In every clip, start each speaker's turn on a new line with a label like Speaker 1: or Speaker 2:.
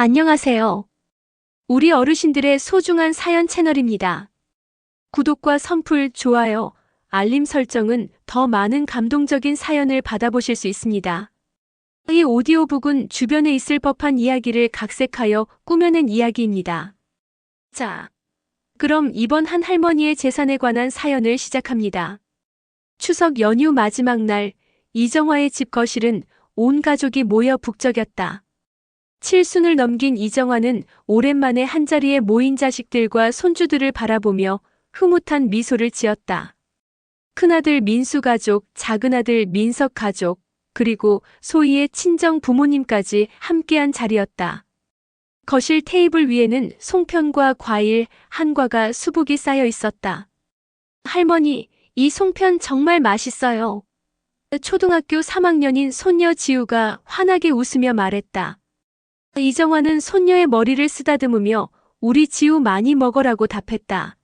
Speaker 1: 안녕하세요. 우리 어르신들의 소중한 사연 채널입니다. 구독과 선풀, 좋아요, 알림 설정은 더 많은 감동적인 사연을 받아보실 수 있습니다. 이 오디오북은 주변에 있을 법한 이야기를 각색하여 꾸며낸 이야기입니다. 자, 그럼 이번 한 할머니의 재산에 관한 사연을 시작합니다. 추석 연휴 마지막 날, 이정화의 집 거실은 온 가족이 모여 북적였다. 칠순을 넘긴 이정화는 오랜만에 한자리에 모인 자식들과 손주들을 바라보며 흐뭇한 미소를 지었다. 큰아들 민수 가족, 작은아들 민석 가족, 그리고 소희의 친정 부모님까지 함께한 자리였다. 거실 테이블 위에는 송편과 과일, 한과가 수북이 쌓여 있었다. 할머니, 이 송편 정말 맛있어요. 초등학교 3학년인 손녀 지우가 환하게 웃으며 말했다. 이정화는 손녀의 머리를 쓰다듬으며 우리 지우 많이 먹으라고 답했다.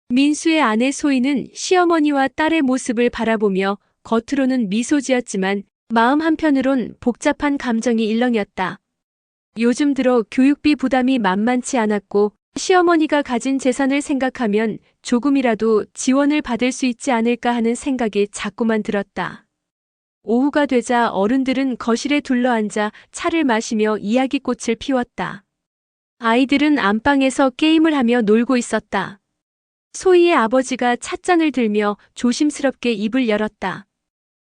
Speaker 1: 민수의 아내 소희는 시어머니와 딸의 모습을 바라보며 겉으로는 미소 지었지만 마음 한편으론 복잡한 감정이 일렁였다. 요즘 들어 교육비 부담이 만만치 않았고 시어머니가 가진 재산을 생각하면 조금이라도 지원을 받을 수 있지 않을까 하는 생각이 자꾸만 들었다. 오후가 되자 어른들은 거실에 둘러앉아 차를 마시며 이야기꽃을 피웠다. 아이들은 안방에서 게임을 하며 놀고 있었다. 소희의 아버지가 찻잔을 들며 조심스럽게 입을 열었다.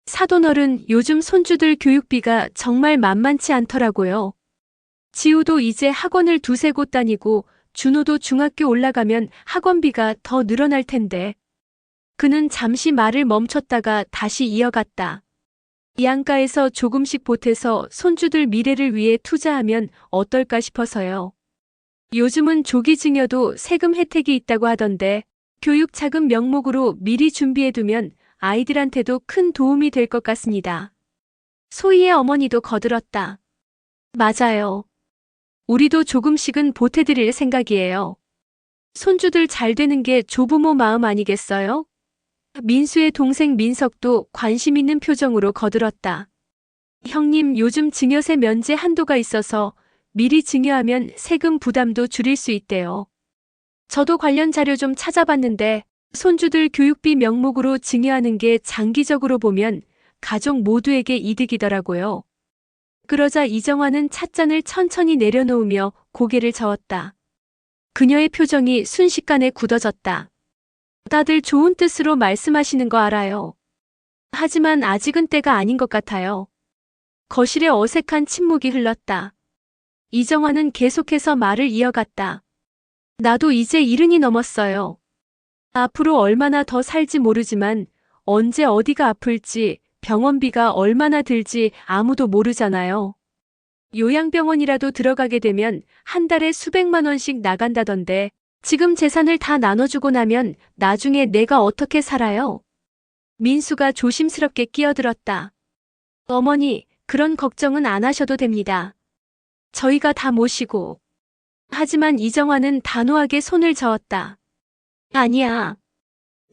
Speaker 1: 사돈어른, 요즘 손주들 교육비가 정말 만만치 않더라고요. 지우도 이제 학원을 두세 곳 다니고 준호도 중학교 올라가면 학원비가 더 늘어날 텐데. 그는 잠시 말을 멈췄다가 다시 이어갔다. 양가에서 조금씩 보태서 손주들 미래를 위해 투자하면 어떨까 싶어서요. 요즘은 조기 증여도 세금 혜택이 있다고 하던데 교육 자금 명목으로 미리 준비해두면 아이들한테도 큰 도움이 될 것 같습니다. 소희의 어머니도 거들었다. 맞아요. 우리도 조금씩은 보태드릴 생각이에요. 손주들 잘 되는 게 조부모 마음 아니겠어요? 민수의 동생 민석도 관심 있는 표정으로 거들었다. 형님, 요즘 증여세 면제 한도가 있어서 미리 증여하면 세금 부담도 줄일 수 있대요. 저도 관련 자료 좀 찾아봤는데 손주들 교육비 명목으로 증여하는 게 장기적으로 보면 가족 모두에게 이득이더라고요. 그러자 이정화는 찻잔을 천천히 내려놓으며 고개를 저었다. 그녀의 표정이 순식간에 굳어졌다. 다들 좋은 뜻으로 말씀하시는 거 알아요. 하지만 아직은 때가 아닌 것 같아요. 거실에 어색한 침묵이 흘렀다. 이정화는 계속해서 말을 이어갔다. 나도 이제 70이 넘었어요. 앞으로 얼마나 더 살지 모르지만 언제 어디가 아플지, 병원비가 얼마나 들지 아무도 모르잖아요. 요양병원이라도 들어가게 되면 한 달에 수백만 원씩 나간다던데 지금 재산을 다 나눠주고 나면 나중에 내가 어떻게 살아요? 민수가 조심스럽게 끼어들었다. 어머니, 그런 걱정은 안 하셔도 됩니다. 저희가 다 모시고. 하지만 이정화는 단호하게 손을 저었다. 아니야.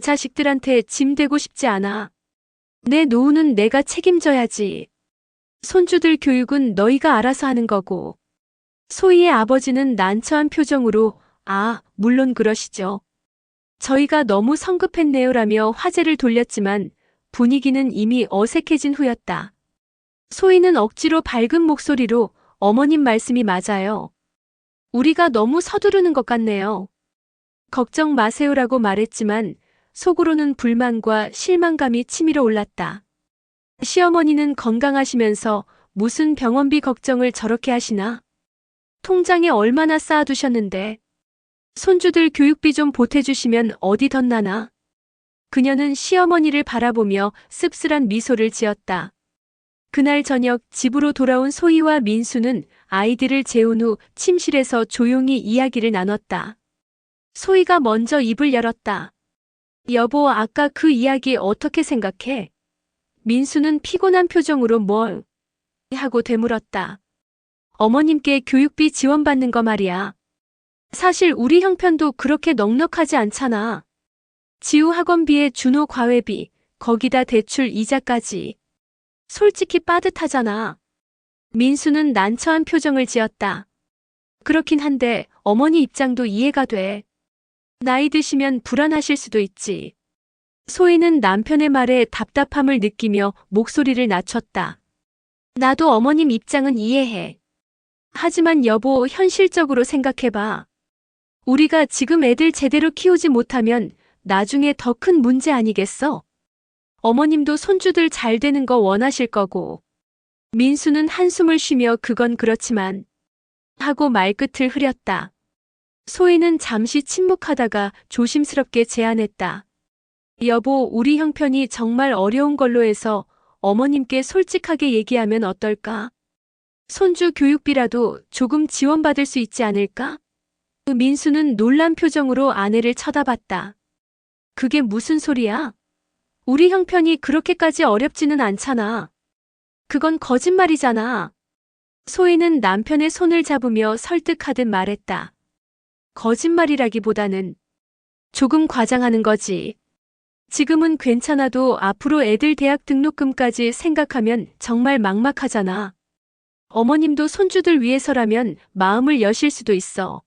Speaker 1: 자식들한테 짐 되고 싶지 않아. 내 노후는 내가 책임져야지. 손주들 교육은 너희가 알아서 하는 거고. 소희의 아버지는 난처한 표정으로 물론 그러시죠. 저희가 너무 성급했네요라며 화제를 돌렸지만 분위기는 이미 어색해진 후였다. 소희는 억지로 밝은 목소리로 어머님 말씀이 맞아요. 우리가 너무 서두르는 것 같네요. 걱정 마세요라고 말했지만 속으로는 불만과 실망감이 치밀어 올랐다. 시어머니는 건강하시면서 무슨 병원비 걱정을 저렇게 하시나? 통장에 얼마나 쌓아두셨는데. 손주들 교육비 좀 보태주시면 어디 덧나나? 그녀는 시어머니를 바라보며 씁쓸한 미소를 지었다. 그날 저녁 집으로 돌아온 소희와 민수는 아이들을 재운 후 침실에서 조용히 이야기를 나눴다. 소희가 먼저 입을 열었다. 여보, 아까 그 이야기 어떻게 생각해? 민수는 피곤한 표정으로 뭘 하고 되물었다. 어머님께 교육비 지원받는 거 말이야. 사실 우리 형편도 그렇게 넉넉하지 않잖아. 지우 학원비에 준호 과외비, 거기다 대출 이자까지. 솔직히 빠듯하잖아. 민수는 난처한 표정을 지었다. 그렇긴 한데 어머니 입장도 이해가 돼. 나이 드시면 불안하실 수도 있지. 소희는 남편의 말에 답답함을 느끼며 목소리를 낮췄다. 나도 어머님 입장은 이해해. 하지만 여보, 현실적으로 생각해봐. 우리가 지금 애들 제대로 키우지 못하면 나중에 더 큰 문제 아니겠어? 어머님도 손주들 잘 되는 거 원하실 거고. 민수는 한숨을 쉬며 그건 그렇지만 하고 말끝을 흐렸다. 소희는 잠시 침묵하다가 조심스럽게 제안했다. 여보, 우리 형편이 정말 어려운 걸로 해서 어머님께 솔직하게 얘기하면 어떨까? 손주 교육비라도 조금 지원받을 수 있지 않을까? 민수는 놀란 표정으로 아내를 쳐다봤다. 그게 무슨 소리야? 우리 형편이 그렇게까지 어렵지는 않잖아. 그건 거짓말이잖아. 소희는 남편의 손을 잡으며 설득하듯 말했다. 거짓말이라기보다는 조금 과장하는 거지. 지금은 괜찮아도 앞으로 애들 대학 등록금까지 생각하면 정말 막막하잖아. 어머님도 손주들 위해서라면 마음을 여실 수도 있어.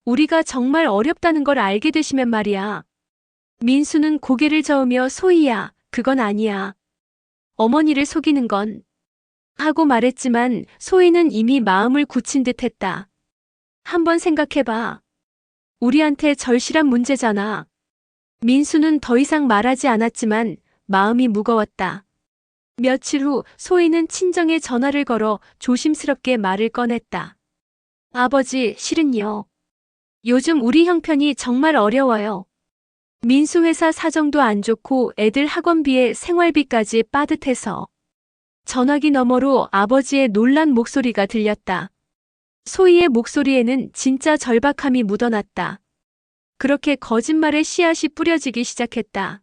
Speaker 1: 우리가 정말 어렵다는 걸 알게 되시면 말이야. 민수는 고개를 저으며 소희야, 그건 아니야. 어머니를 속이는 건 하고 말했지만 소희는 이미 마음을 굳힌 듯 했다. 한번 생각해봐. 우리한테 절실한 문제잖아. 민수는 더 이상 말하지 않았지만 마음이 무거웠다. 며칠 후 소희는 친정에 전화를 걸어 조심스럽게 말을 꺼냈다. 아버지, 실은요. 요즘 우리 형편이 정말 어려워요. 민수 회사 사정도 안 좋고 애들 학원비에 생활비까지 빠듯해서. 전화기 너머로 아버지의 놀란 목소리가 들렸다. 소희의 목소리에는 진짜 절박함이 묻어났다. 그렇게 거짓말의 씨앗이 뿌려지기 시작했다.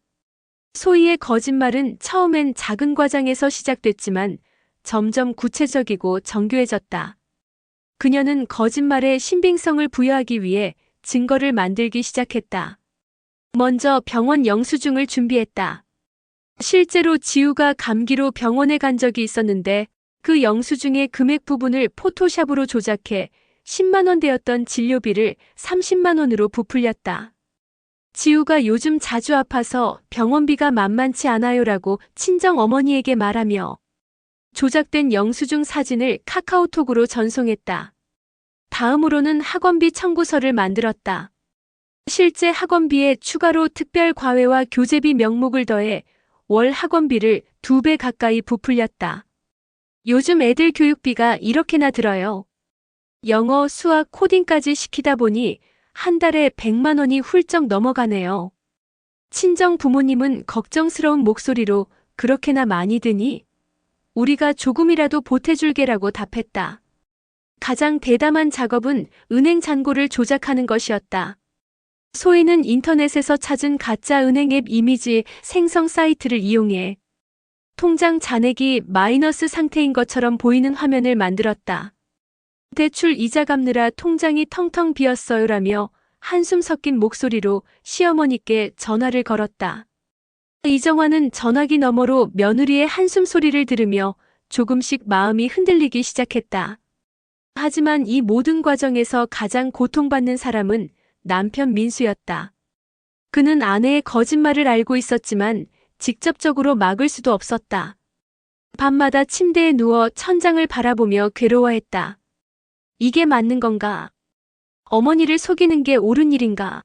Speaker 1: 소희의 거짓말은 처음엔 작은 과장에서 시작됐지만 점점 구체적이고 정교해졌다. 그녀는 거짓말에 신빙성을 부여하기 위해 증거를 만들기 시작했다. 먼저 병원 영수증을 준비했다. 실제로 지우가 감기로 병원에 간 적이 있었는데 그 영수증의 금액 부분을 포토샵으로 조작해 10만 원 되었던 진료비를 30만 원으로 부풀렸다. 지우가 요즘 자주 아파서 병원비가 만만치 않아요라고 친정 어머니에게 말하며 조작된 영수증 사진을 카카오톡으로 전송했다. 다음으로는 학원비 청구서를 만들었다. 실제 학원비에 추가로 특별 과외와 교재비 명목을 더해 월 학원비를 2배 가까이 부풀렸다. 요즘 애들 교육비가 이렇게나 들어요. 영어, 수학, 코딩까지 시키다 보니 한 달에 100만 원이 훌쩍 넘어가네요. 친정 부모님은 걱정스러운 목소리로 그렇게나 많이 드니? 우리가 조금이라도 보태줄게라고 답했다. 가장 대담한 작업은 은행 잔고를 조작하는 것이었다. 소희는 인터넷에서 찾은 가짜 은행 앱 이미지 생성 사이트를 이용해 통장 잔액이 마이너스 상태인 것처럼 보이는 화면을 만들었다. 대출 이자 갚느라 통장이 텅텅 비었어요라며 한숨 섞인 목소리로 시어머니께 전화를 걸었다. 이정화는 전화기 너머로 며느리의 한숨 소리를 들으며 조금씩 마음이 흔들리기 시작했다. 하지만 이 모든 과정에서 가장 고통받는 사람은 남편 민수였다. 그는 아내의 거짓말을 알고 있었지만 직접적으로 막을 수도 없었다. 밤마다 침대에 누워 천장을 바라보며 괴로워했다. 이게 맞는 건가? 어머니를 속이는 게 옳은 일인가?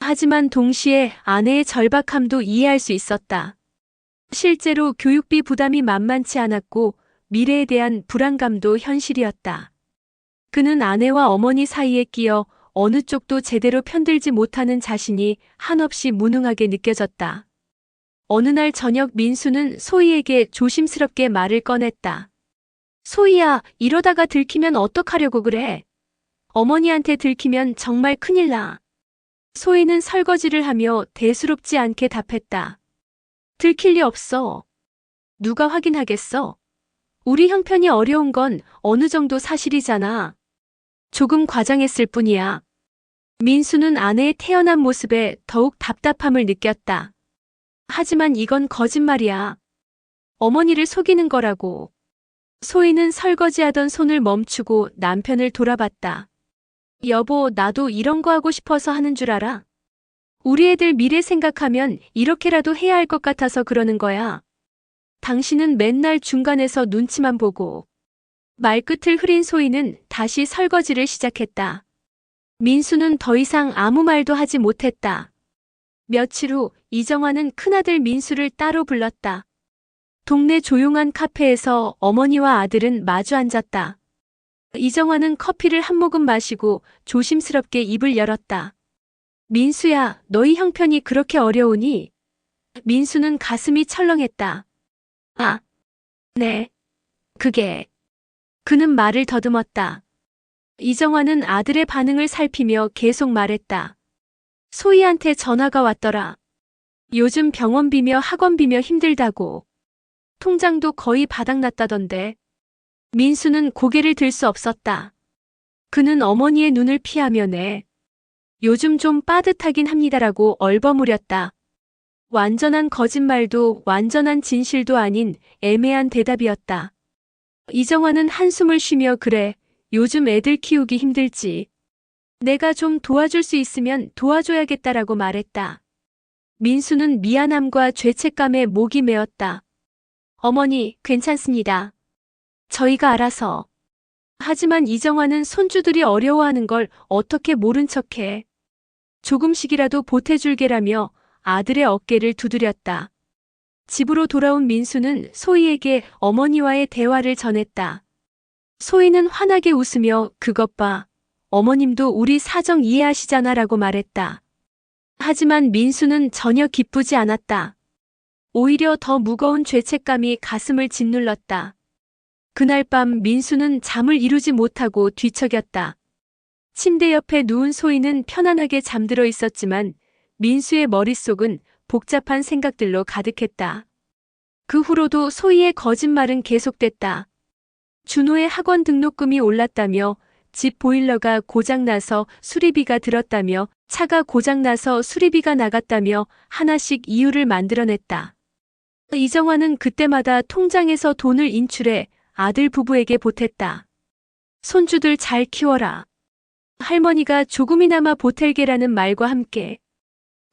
Speaker 1: 하지만 동시에 아내의 절박함도 이해할 수 있었다. 실제로 교육비 부담이 만만치 않았고 미래에 대한 불안감도 현실이었다. 그는 아내와 어머니 사이에 끼어 어느 쪽도 제대로 편들지 못하는 자신이 한없이 무능하게 느껴졌다. 어느 날 저녁 민수는 소희에게 조심스럽게 말을 꺼냈다. 소희야, 이러다가 들키면 어떡하려고 그래? 어머니한테 들키면 정말 큰일 나. 소희는 설거지를 하며 대수롭지 않게 답했다. 들킬 리 없어. 누가 확인하겠어? 우리 형편이 어려운 건 어느 정도 사실이잖아. 조금 과장했을 뿐이야. 민수는 아내의 태연한 모습에 더욱 답답함을 느꼈다. 하지만 이건 거짓말이야. 어머니를 속이는 거라고. 소희는 설거지하던 손을 멈추고 남편을 돌아봤다. 여보, 나도 이런 거 하고 싶어서 하는 줄 알아? 우리 애들 미래 생각하면 이렇게라도 해야 할 것 같아서 그러는 거야. 당신은 맨날 중간에서 눈치만 보고. 말끝을 흐린 소희는 다시 설거지를 시작했다. 민수는 더 이상 아무 말도 하지 못했다. 며칠 후 이정화는 큰아들 민수를 따로 불렀다. 동네 조용한 카페에서 어머니와 아들은 마주 앉았다. 이정화는 커피를 한 모금 마시고 조심스럽게 입을 열었다. 민수야, 너희 형편이 그렇게 어려우니? 민수는 가슴이 철렁했다. 아, 네. 그게. 그는 말을 더듬었다. 이정화는 아들의 반응을 살피며 계속 말했다. 소희한테 전화가 왔더라. 요즘 병원비며 학원비며 힘들다고. 통장도 거의 바닥났다던데. 민수는 고개를 들 수 없었다. 그는 어머니의 눈을 피하며 네. 요즘 좀 빠듯하긴 합니다라고 얼버무렸다. 완전한 거짓말도 완전한 진실도 아닌 애매한 대답이었다. 이정화는 한숨을 쉬며 그래, 요즘 애들 키우기 힘들지. 내가 좀 도와줄 수 있으면 도와줘야겠다라고 말했다. 민수는 미안함과 죄책감에 목이 메었다. 어머니, 괜찮습니다. 저희가 알아서. 하지만 이정화는 손주들이 어려워하는 걸 어떻게 모른 척해. 조금씩이라도 보태줄게라며 아들의 어깨를 두드렸다. 집으로 돌아온 민수는 소희에게 어머니와의 대화를 전했다. 소희는 환하게 웃으며 그것 봐. 어머님도 우리 사정 이해하시잖아 라고 말했다. 하지만 민수는 전혀 기쁘지 않았다. 오히려 더 무거운 죄책감이 가슴을 짓눌렀다. 그날 밤 민수는 잠을 이루지 못하고 뒤척였다. 침대 옆에 누운 소희는 편안하게 잠들어 있었지만 민수의 머릿속은 복잡한 생각들로 가득했다. 그 후로도 소희의 거짓말은 계속됐다. 준호의 학원 등록금이 올랐다며, 집 보일러가 고장나서 수리비가 들었다며, 차가 고장나서 수리비가 나갔다며 하나씩 이유를 만들어냈다. 이정화는 그때마다 통장에서 돈을 인출해 아들 부부에게 보탰다. 손주들 잘 키워라. 할머니가 조금이나마 보탤게라는 말과 함께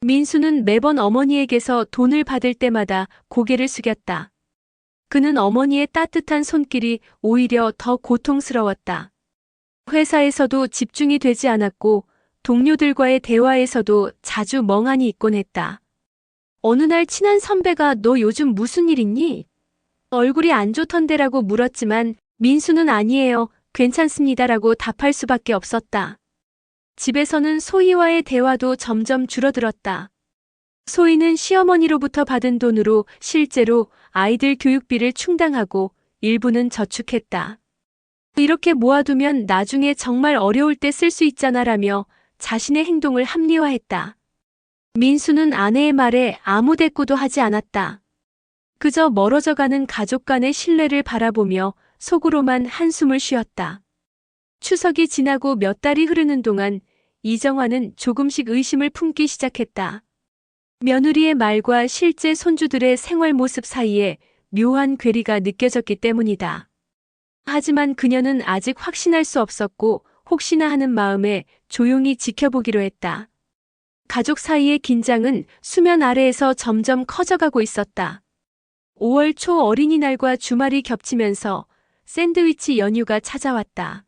Speaker 1: 민수는 매번 어머니에게서 돈을 받을 때마다 고개를 숙였다. 그는 어머니의 따뜻한 손길이 오히려 더 고통스러웠다. 회사에서도 집중이 되지 않았고 동료들과의 대화에서도 자주 멍하니 있곤 했다. 어느 날 친한 선배가 너 요즘 무슨 일 있니? 얼굴이 안 좋던데라고 물었지만 민수는 아니에요. 괜찮습니다라고 답할 수밖에 없었다. 집에서는 소희와의 대화도 점점 줄어들었다. 소희는 시어머니로부터 받은 돈으로 실제로 아이들 교육비를 충당하고 일부는 저축했다. 이렇게 모아두면 나중에 정말 어려울 때 쓸 수 있잖아라며 자신의 행동을 합리화했다. 민수는 아내의 말에 아무 대꾸도 하지 않았다. 그저 멀어져가는 가족 간의 신뢰를 바라보며 속으로만 한숨을 쉬었다. 추석이 지나고 몇 달이 흐르는 동안 이정화는 조금씩 의심을 품기 시작했다. 며느리의 말과 실제 손주들의 생활 모습 사이에 묘한 괴리가 느껴졌기 때문이다. 하지만 그녀는 아직 확신할 수 없었고 혹시나 하는 마음에 조용히 지켜보기로 했다. 가족 사이의 긴장은 수면 아래에서 점점 커져가고 있었다. 5월 초 어린이날과 주말이 겹치면서 샌드위치 연휴가 찾아왔다.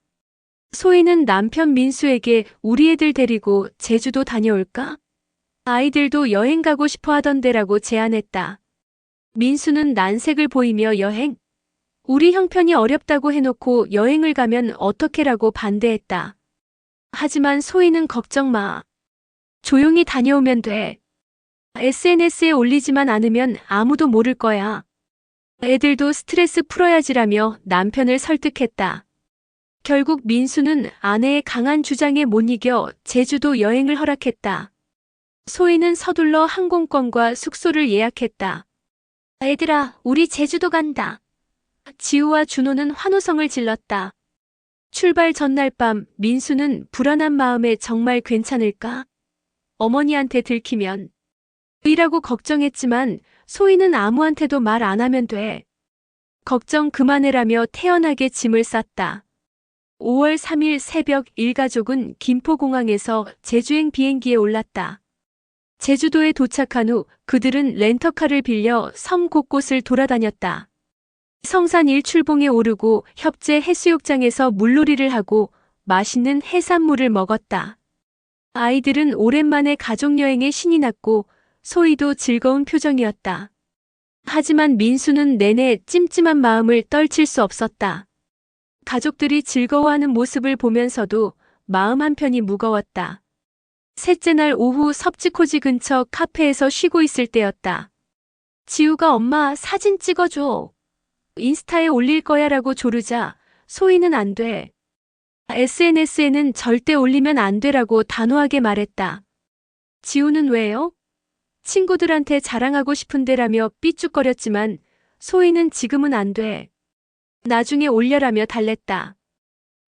Speaker 1: 소희는 남편 민수에게 우리 애들 데리고 제주도 다녀올까? 아이들도 여행 가고 싶어 하던데라고 제안했다. 민수는 난색을 보이며 여행? 우리 형편이 어렵다고 해놓고 여행을 가면 어떡해라고 반대했다. 하지만 소희는 걱정 마. 조용히 다녀오면 돼. SNS에 올리지만 않으면 아무도 모를 거야. 애들도 스트레스 풀어야지라며 남편을 설득했다. 결국 민수는 아내의 강한 주장에 못 이겨 제주도 여행을 허락했다. 소희는 서둘러 항공권과 숙소를 예약했다. 애들아, 우리 제주도 간다. 지우와 준호는 환호성을 질렀다. 출발 전날 밤 민수는 불안한 마음에 정말 괜찮을까? 어머니한테 들키면 이라고 걱정했지만 소희는 아무한테도 말 안 하면 돼. 걱정 그만해라며 태연하게 짐을 쌌다. 5월 3일 새벽 일가족은 김포공항에서 제주행 비행기에 올랐다. 제주도에 도착한 후 그들은 렌터카를 빌려 섬 곳곳을 돌아다녔다. 성산 일출봉에 오르고 협재 해수욕장에서 물놀이를 하고 맛있는 해산물을 먹었다. 아이들은 오랜만에 가족여행에 신이 났고 소희도 즐거운 표정이었다. 하지만 민수는 내내 찜찜한 마음을 떨칠 수 없었다. 가족들이 즐거워하는 모습을 보면서도 마음 한편이 무거웠다. 셋째 날 오후 섭지코지 근처 카페에서 쉬고 있을 때였다. 지우가 엄마 사진 찍어줘. 인스타에 올릴 거야 라고 조르자 소희는 안 돼. SNS에는 절대 올리면 안 되라고 단호하게 말했다. 지우는 왜요? 친구들한테 자랑하고 싶은데라며 삐죽거렸지만 소희는 지금은 안 돼. 나중에 올려라며 달랬다.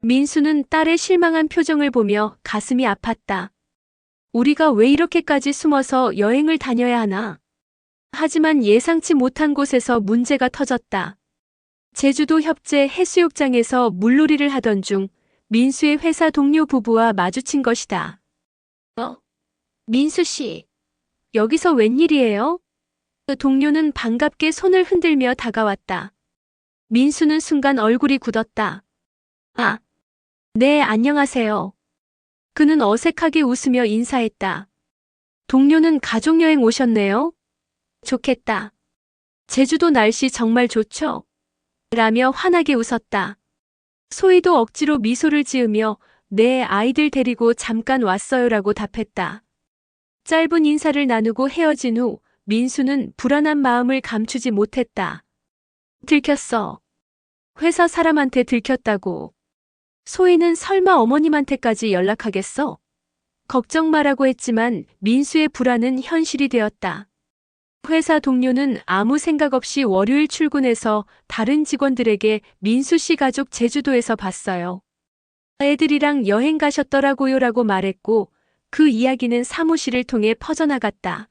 Speaker 1: 민수는 딸의 실망한 표정을 보며 가슴이 아팠다. 우리가 왜 이렇게까지 숨어서 여행을 다녀야 하나? 하지만 예상치 못한 곳에서 문제가 터졌다. 제주도 협재 해수욕장에서 물놀이를 하던 중 민수의 회사 동료 부부와 마주친 것이다. 민수 씨, 여기서 웬일이에요? 그 동료는 반갑게 손을 흔들며 다가왔다. 민수는 순간 얼굴이 굳었다. 아, 네, 안녕하세요. 그는 어색하게 웃으며 인사했다. 동료는 가족여행 오셨네요? 좋겠다. 제주도 날씨 정말 좋죠? 라며 환하게 웃었다. 소희도 억지로 미소를 지으며 네, 아이들 데리고 잠깐 왔어요라고 답했다. 짧은 인사를 나누고 헤어진 후 민수는 불안한 마음을 감추지 못했다. 들켰어. 회사 사람한테 들켰다고. 소희는 설마 어머님한테까지 연락하겠어? 걱정 마라고 했지만 민수의 불안은 현실이 되었다. 회사 동료는 아무 생각 없이 월요일 출근해서 다른 직원들에게 민수 씨 가족 제주도에서 봤어요. 애들이랑 여행 가셨더라고요 라고 말했고 그 이야기는 사무실을 통해 퍼져나갔다.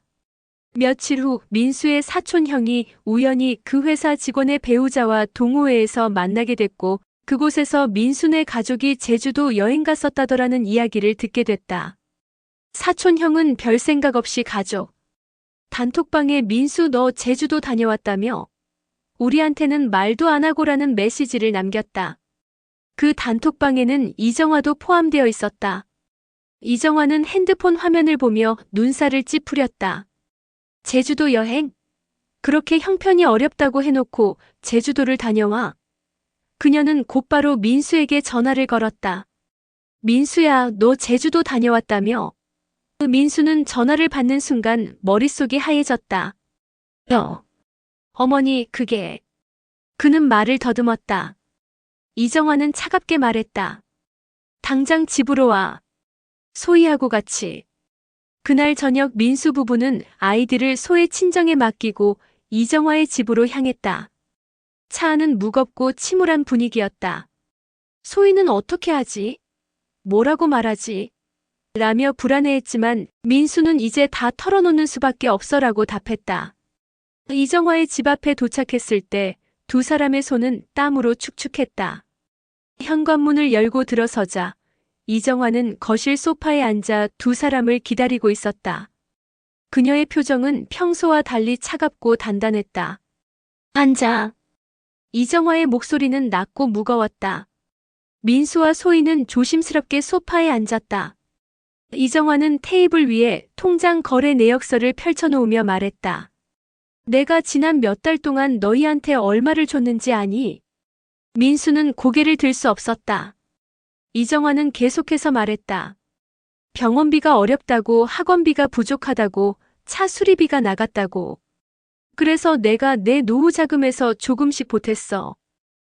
Speaker 1: 며칠 후 민수의 사촌 형이 우연히 그 회사 직원의 배우자와 동호회에서 만나게 됐고 그곳에서 민수네 가족이 제주도 여행 갔었다더라는 이야기를 듣게 됐다. 사촌 형은 별 생각 없이 가족. 단톡방에 민수 너 제주도 다녀왔다며? 우리한테는 말도 안 하고라는 메시지를 남겼다. 그 단톡방에는 이정화도 포함되어 있었다. 이정화는 핸드폰 화면을 보며 눈살을 찌푸렸다. 제주도 여행? 그렇게 형편이 어렵다고 해놓고 제주도를 다녀와? 그녀는 곧바로 민수에게 전화를 걸었다. 민수야, 너 제주도 다녀왔다며? 민수는 전화를 받는 순간 머릿속이 하얘졌다. 어머니, 그게... 그는 말을 더듬었다. 이정화는 차갑게 말했다. 당장 집으로 와. 소희하고 같이. 그날 저녁 민수 부부는 아이들을 소의 친정에 맡기고 이정화의 집으로 향했다. 차 안은 무겁고 침울한 분위기였다. 소희는 어떻게 하지? 뭐라고 말하지? 라며 불안해했지만 민수는 이제 다 털어놓는 수밖에 없어라고 답했다. 이정화의 집 앞에 도착했을 때 두 사람의 손은 땀으로 축축했다. 현관문을 열고 들어서자 이정화는 거실 소파에 앉아 두 사람을 기다리고 있었다. 그녀의 표정은 평소와 달리 차갑고 단단했다. 앉아. 이정화의 목소리는 낮고 무거웠다. 민수와 소희는 조심스럽게 소파에 앉았다. 이정화는 테이블 위에 통장 거래 내역서를 펼쳐놓으며 말했다. 내가 지난 몇 달 동안 너희한테 얼마를 줬는지 아니? 민수는 고개를 들 수 없었다. 이정화는 계속해서 말했다. 병원비가 어렵다고, 학원비가 부족하다고, 차 수리비가 나갔다고. 그래서 내가 내 노후 자금에서 조금씩 보탰어.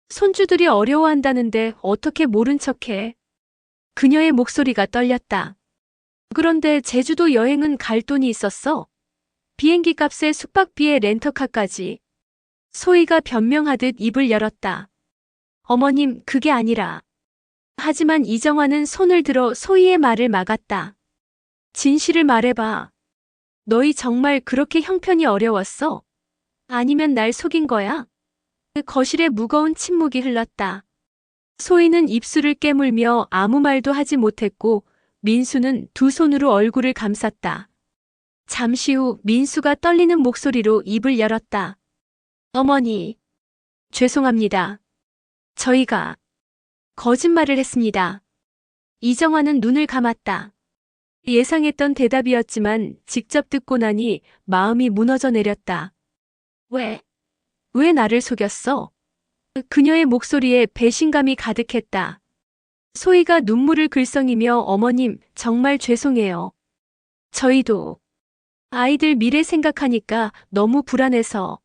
Speaker 1: 손주들이 어려워한다는데 어떻게 모른 척해? 그녀의 목소리가 떨렸다. 그런데 제주도 여행은 갈 돈이 있었어. 비행기 값에 숙박비에 렌터카까지. 소희가 변명하듯 입을 열었다. 어머님, 그게 아니라. 하지만 이정화는 손을 들어 소희의 말을 막았다. 진실을 말해봐. 너희 정말 그렇게 형편이 어려웠어? 아니면 날 속인 거야? 그 거실에 무거운 침묵이 흘렀다. 소희는 입술을 깨물며 아무 말도 하지 못했고 민수는 두 손으로 얼굴을 감쌌다. 잠시 후 민수가 떨리는 목소리로 입을 열었다. 어머니, 죄송합니다. 저희가 거짓말을 했습니다. 이정화는 눈을 감았다. 예상했던 대답이었지만 직접 듣고 나니 마음이 무너져 내렸다. 왜 나를 속였어? 그녀의 목소리에 배신감이 가득했다. 소희가 눈물을 글썽이며 어머님, 정말 죄송해요. 저희도 아이들 미래 생각하니까 너무 불안해서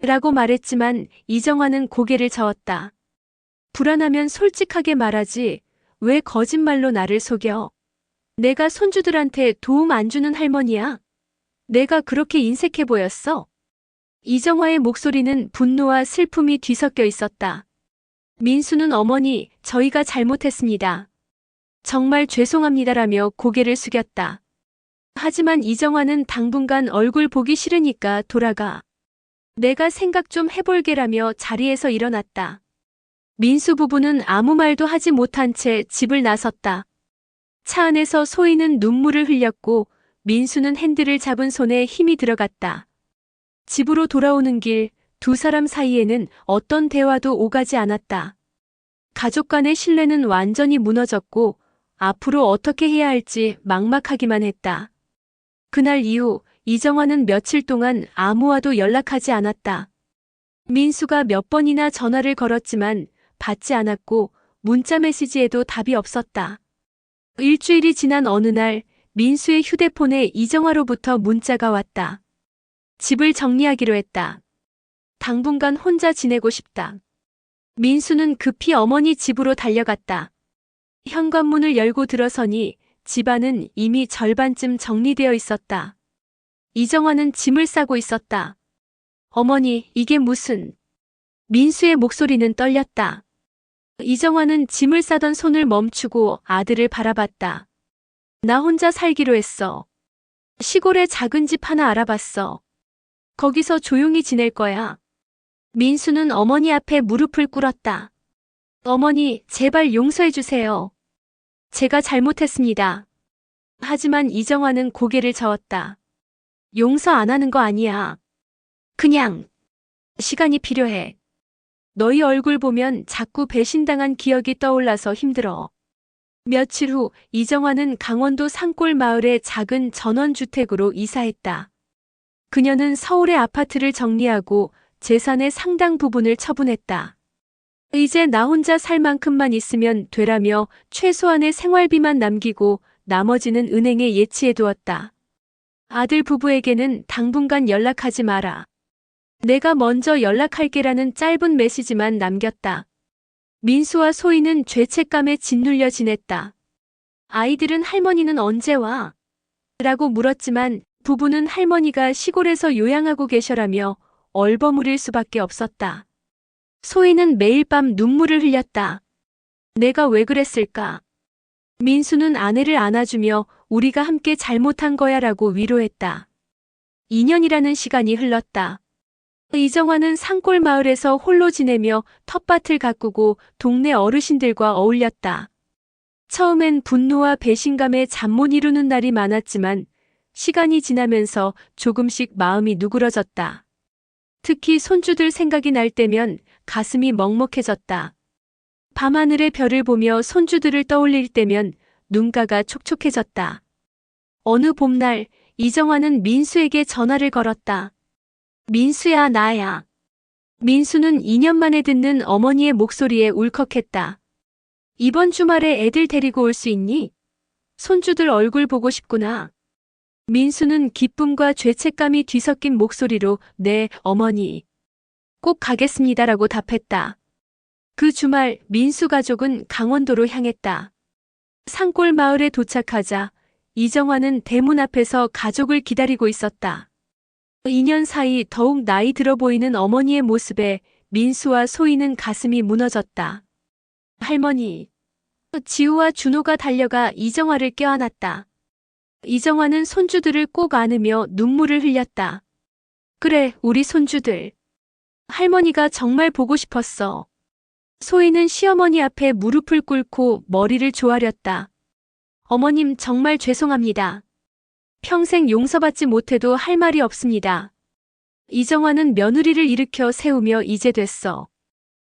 Speaker 1: 라고 말했지만 이정화는 고개를 저었다. 불안하면 솔직하게 말하지 왜 거짓말로 나를 속여? 내가 손주들한테 도움 안 주는 할머니야? 내가 그렇게 인색해 보였어? 이정화의 목소리는 분노와 슬픔이 뒤섞여 있었다. 민수는 어머니, 저희가 잘못했습니다. 정말 죄송합니다라며 고개를 숙였다. 하지만 이정화는 당분간 얼굴 보기 싫으니까 돌아가. 내가 생각 좀 해볼게라며 자리에서 일어났다. 민수 부부는 아무 말도 하지 못한 채 집을 나섰다. 차 안에서 소희는 눈물을 흘렸고 민수는 핸들을 잡은 손에 힘이 들어갔다. 집으로 돌아오는 길, 두 사람 사이에는 어떤 대화도 오가지 않았다. 가족 간의 신뢰는 완전히 무너졌고 앞으로 어떻게 해야 할지 막막하기만 했다. 그날 이후 이정화는 며칠 동안 아무와도 연락하지 않았다. 민수가 몇 번이나 전화를 걸었지만 받지 않았고 문자 메시지에도 답이 없었다. 일주일이 지난 어느 날 민수의 휴대폰에 이정화로부터 문자가 왔다. 집을 정리하기로 했다. 당분간 혼자 지내고 싶다. 민수는 급히 어머니 집으로 달려갔다. 현관문을 열고 들어서니 집안은 이미 절반쯤 정리되어 있었다. 이정화는 짐을 싸고 있었다. 어머니, 이게 무슨... 민수의 목소리는 떨렸다. 이정화는 짐을 싸던 손을 멈추고 아들을 바라봤다. 나 혼자 살기로 했어. 시골에 작은 집 하나 알아봤어. 거기서 조용히 지낼 거야. 민수는 어머니 앞에 무릎을 꿇었다. 어머니, 제발 용서해 주세요. 제가 잘못했습니다. 하지만 이정화는 고개를 저었다. 용서 안 하는 거 아니야. 그냥 시간이 필요해. 너희 얼굴 보면 자꾸 배신당한 기억이 떠올라서 힘들어. 며칠 후 이정화는 강원도 산골 마을의 작은 전원주택으로 이사했다. 그녀는 서울의 아파트를 정리하고 재산의 상당 부분을 처분했다. 이제 나 혼자 살 만큼만 있으면 되라며 최소한의 생활비만 남기고 나머지는 은행에 예치해두었다. 아들 부부에게는 당분간 연락하지 마라. 내가 먼저 연락할게라는 짧은 메시지만 남겼다. 민수와 소희는 죄책감에 짓눌려 지냈다. 아이들은 할머니는 언제 와? 라고 물었지만 부부는 할머니가 시골에서 요양하고 계셔라며 얼버무릴 수밖에 없었다. 소희는 매일 밤 눈물을 흘렸다. 내가 왜 그랬을까? 민수는 아내를 안아주며 우리가 함께 잘못한 거야라고 위로했다. 2년이라는 시간이 흘렀다. 이정화는 산골 마을에서 홀로 지내며 텃밭을 가꾸고 동네 어르신들과 어울렸다. 처음엔 분노와 배신감에 잠 못 이루는 날이 많았지만 시간이 지나면서 조금씩 마음이 누그러졌다. 특히 손주들 생각이 날 때면 가슴이 먹먹해졌다. 밤하늘의 별을 보며 손주들을 떠올릴 때면 눈가가 촉촉해졌다. 어느 봄날 이정화는 민수에게 전화를 걸었다. 민수야, 나야. 민수는 2년 만에 듣는 어머니의 목소리에 울컥했다. 이번 주말에 애들 데리고 올 수 있니? 손주들 얼굴 보고 싶구나. 민수는 기쁨과 죄책감이 뒤섞인 목소리로 네, 어머니. 꼭 가겠습니다라고 답했다. 그 주말 민수 가족은 강원도로 향했다. 산골 마을에 도착하자 이정화는 대문 앞에서 가족을 기다리고 있었다. 2년 사이 더욱 나이 들어 보이는 어머니의 모습에 민수와 소희는 가슴이 무너졌다. 할머니. 지우와 준호가 달려가 이정화를 껴안았다. 이정화는 손주들을 꼭 안으며 눈물을 흘렸다. 그래, 우리 손주들. 할머니가 정말 보고 싶었어. 소희는 시어머니 앞에 무릎을 꿇고 머리를 조아렸다. 어머님 정말 죄송합니다. 평생 용서받지 못해도 할 말이 없습니다. 이정화는 며느리를 일으켜 세우며 이제 됐어.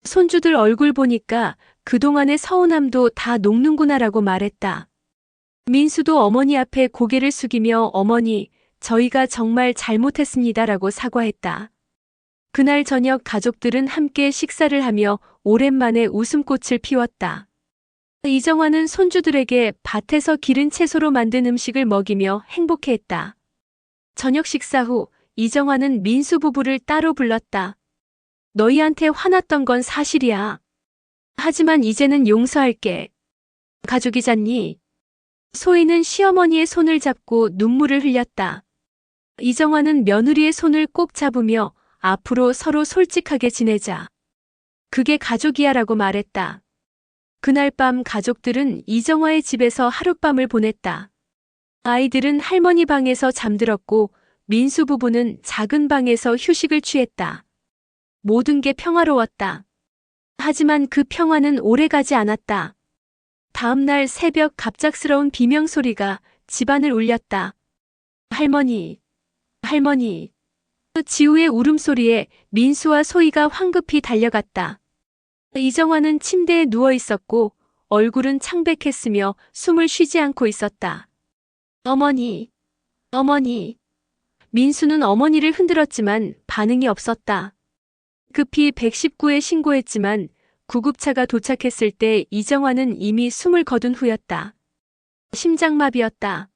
Speaker 1: 손주들 얼굴 보니까 그동안의 서운함도 다 녹는구나라고 말했다. 민수도 어머니 앞에 고개를 숙이며 어머니, 저희가 정말 잘못했습니다라고 사과했다. 그날 저녁 가족들은 함께 식사를 하며 오랜만에 웃음꽃을 피웠다. 이정화는 손주들에게 밭에서 기른 채소로 만든 음식을 먹이며 행복해했다. 저녁 식사 후 이정화는 민수 부부를 따로 불렀다. 너희한테 화났던 건 사실이야. 하지만 이제는 용서할게. 가족이잖니. 소희는 시어머니의 손을 잡고 눈물을 흘렸다. 이정화는 며느리의 손을 꼭 잡으며 앞으로 서로 솔직하게 지내자. 그게 가족이야라고 말했다. 그날 밤 가족들은 이정화의 집에서 하룻밤을 보냈다. 아이들은 할머니 방에서 잠들었고 민수 부부는 작은 방에서 휴식을 취했다. 모든 게 평화로웠다. 하지만 그 평화는 오래가지 않았다. 다음 날 새벽 갑작스러운 비명소리가 집안을 울렸다. 할머니, 할머니. 지우의 울음소리에 민수와 소희가 황급히 달려갔다. 이정화는 침대에 누워 있었고 얼굴은 창백했으며 숨을 쉬지 않고 있었다. 어머니, 어머니. 민수는 어머니를 흔들었지만 반응이 없었다. 급히 119에 신고했지만 구급차가 도착했을 때 이정화는 이미 숨을 거둔 후였다. 심장마비였다.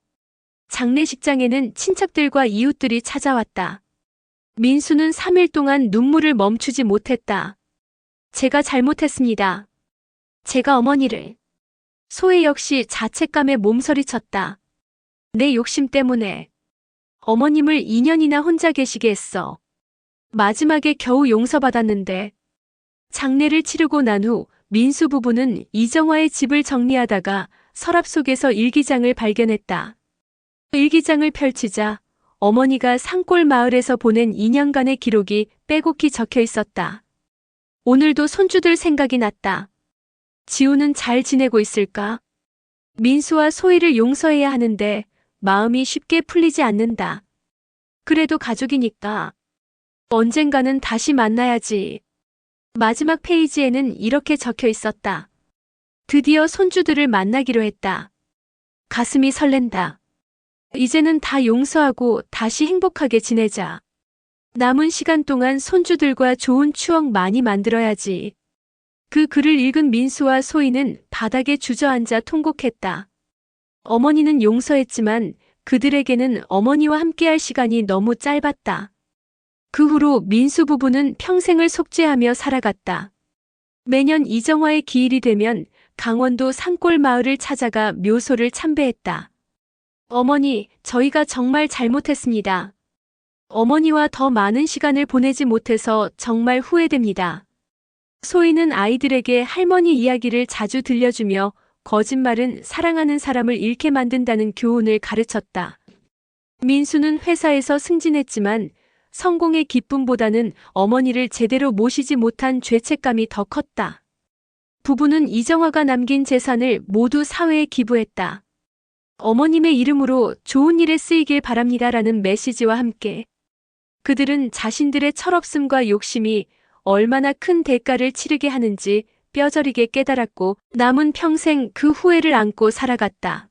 Speaker 1: 장례식장에는 친척들과 이웃들이 찾아왔다. 민수는 3일 동안 눈물을 멈추지 못했다. 제가 잘못했습니다. 제가 어머니를. 소희 역시 자책감에 몸서리쳤다. 내 욕심 때문에 어머님을 2년이나 혼자 계시게 했어. 마지막에 겨우 용서받았는데. 장례를 치르고 난 후 민수 부부는 이정화의 집을 정리하다가 서랍 속에서 일기장을 발견했다. 일기장을 펼치자 어머니가 산골 마을에서 보낸 2년간의 기록이 빼곡히 적혀 있었다. 오늘도 손주들 생각이 났다. 지우는 잘 지내고 있을까? 민수와 소희를 용서해야 하는데 마음이 쉽게 풀리지 않는다. 그래도 가족이니까 언젠가는 다시 만나야지. 마지막 페이지에는 이렇게 적혀 있었다. 드디어 손주들을 만나기로 했다. 가슴이 설렌다. 이제는 다 용서하고 다시 행복하게 지내자. 남은 시간 동안 손주들과 좋은 추억 많이 만들어야지. 그 글을 읽은 민수와 소희는 바닥에 주저앉아 통곡했다. 어머니는 용서했지만 그들에게는 어머니와 함께할 시간이 너무 짧았다. 그 후로 민수 부부는 평생을 속죄하며 살아갔다. 매년 이정화의 기일이 되면 강원도 산골 마을을 찾아가 묘소를 참배했다. 어머니, 저희가 정말 잘못했습니다. 어머니와 더 많은 시간을 보내지 못해서 정말 후회됩니다. 소희는 아이들에게 할머니 이야기를 자주 들려주며 거짓말은 사랑하는 사람을 잃게 만든다는 교훈을 가르쳤다. 민수는 회사에서 승진했지만 성공의 기쁨보다는 어머니를 제대로 모시지 못한 죄책감이 더 컸다. 부부는 이정화가 남긴 재산을 모두 사회에 기부했다. 어머님의 이름으로 좋은 일에 쓰이길 바랍니다라는 메시지와 함께 그들은 자신들의 철없음과 욕심이 얼마나 큰 대가를 치르게 하는지 뼈저리게 깨달았고 남은 평생 그 후회를 안고 살아갔다.